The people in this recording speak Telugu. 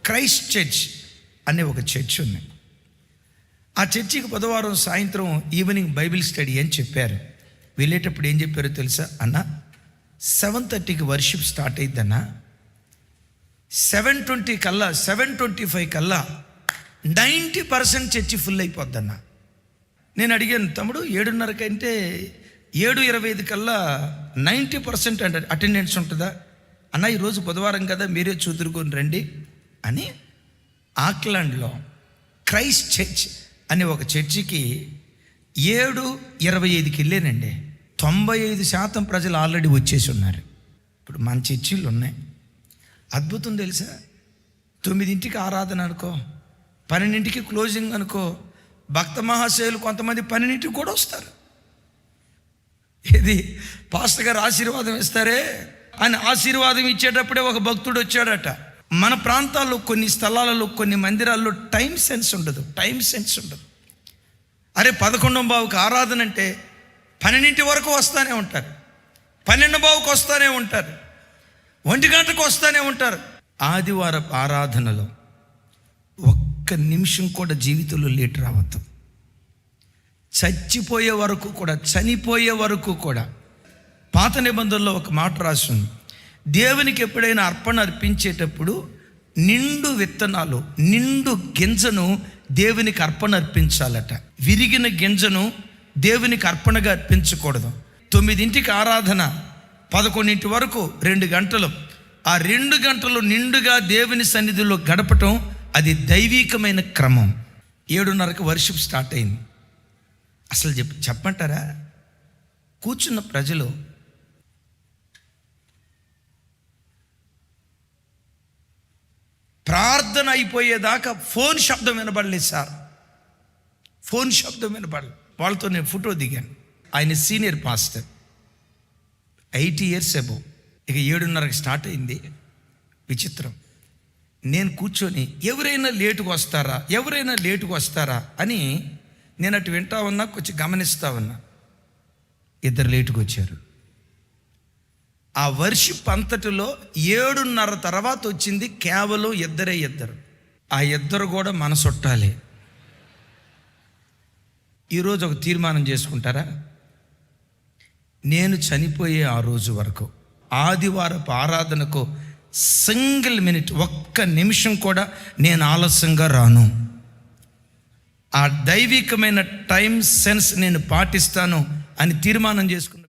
క్రైస్ట్ చర్చ్ అనే ఒక చర్చ్ ఉంది. ఆ చర్చికి బుధవారం సాయంత్రం ఈవినింగ్ బైబిల్ స్టడీ అని చెప్పారు. వెళ్ళేటప్పుడు ఏం చెప్పారో తెలుసా? అన్న 7:30కి వర్షిప్ స్టార్ట్ అయిద్దన్న, 7:20 కల్లా 7:25 కల్లా 90% చర్చి ఫుల్ అయిపోద్దన్న. నేను అడిగాను, తమ్ముడు 7:30 కంటే 7:25 కల్లా 90% అంటే అటెండెన్స్ ఉంటుందా? అన్న ఈరోజు బుధవారం కదా, మీరే చూదురుకొని రండి అని ఆక్లాండ్లో క్రైస్ట్ చర్చ్ అనే ఒక చర్చికి 7:25కి వెళ్ళానండి. 95% ప్రజలు ఆల్రెడీ వచ్చేసి ఉన్నారు. ఇప్పుడు మన చర్చిలు ఉన్నాయి. అద్భుతం తెలుసా? 9ంటికి ఆరాధన అనుకో, 12ంటికి క్లోజింగ్ అనుకో, భక్త మహాశయులు కొంతమంది 12ంటికి కూడా వస్తారు. ఇది పాస్టర్ గారు ఆశీర్వాదం ఇస్తారే అని ఆశీర్వాదం ఇచ్చేటప్పుడే ఒక భక్తుడు వచ్చాడట. మన ప్రాంతాల్లో కొన్ని స్థలాలలో కొన్ని మందిరాల్లో టైం సెన్స్ ఉండదు. అరే 11:15కి ఆరాధన అంటే 12 వరకు వస్తూనే ఉంటారు, 12:15కి వస్తూనే ఉంటారు, 1 గంటకు వస్తూనే ఉంటారు. ఆదివారం ఆరాధనలో ఒక్క నిమిషం కూడా జీవితంలో లేట్ రావద్దు. చనిపోయే వరకు కూడా పాత నిబంధనలో ఒక మాట రాసింది, దేవునికి ఎప్పుడైనా అర్పణ అర్పించేటప్పుడు నిండు విత్తనాలు, నిండు గింజను దేవునికి అర్పణ అర్పించాలట. విరిగిన గింజను దేవునికి అర్పణగా అర్పించకూడదు. 9ంటికి ఆరాధన, 11 వరకు 2 గంటలు. ఆ 2 గంటలు నిండుగా దేవుని సన్నిధిలో గడపటం అది దైవీకమైన క్రమం. 7:30కి వర్షిప్ స్టార్ట్ అయింది. అసలు చెప్పంటారా? కూర్చున్న ప్రజలు ప్రార్థన అయిపోయేదాకా ఫోన్ శబ్దం వినబడలేదు సార్. ఫోన్ శబ్దం వినబడలేదు. వాళ్ళతో నేను ఫోటో దిగాను. ఆయన సీనియర్ పాస్టర్, 80 years అబౌవ్. ఇక 7:30కి స్టార్ట్ అయింది. విచిత్రం, నేను కూర్చొని ఎవరైనా లేటుకు వస్తారా అని నేను అటు వింటా ఉన్నా, కొంచెం గమనిస్తూ ఉన్నా. 2 లేటుకు వచ్చారు. ఆ వర్షిప్ అంతటిలో 7:30 తర్వాత వచ్చింది కేవలం 2. ఆ 2 కూడా మనసొట్టాలి. ఈరోజు ఒక తీర్మానం చేసుకుంటారా? నేను చనిపోయే ఆ రోజు వరకు ఆదివారపు ఆరాధనకు సింగిల్ మినిట్, ఒక్క నిమిషం కూడా నేను ఆలస్యంగా రాను. ఆ దైవికమైన టైం సెన్స్ నేను పాటిస్తాను అని తీర్మానం చేసుకున్నాను.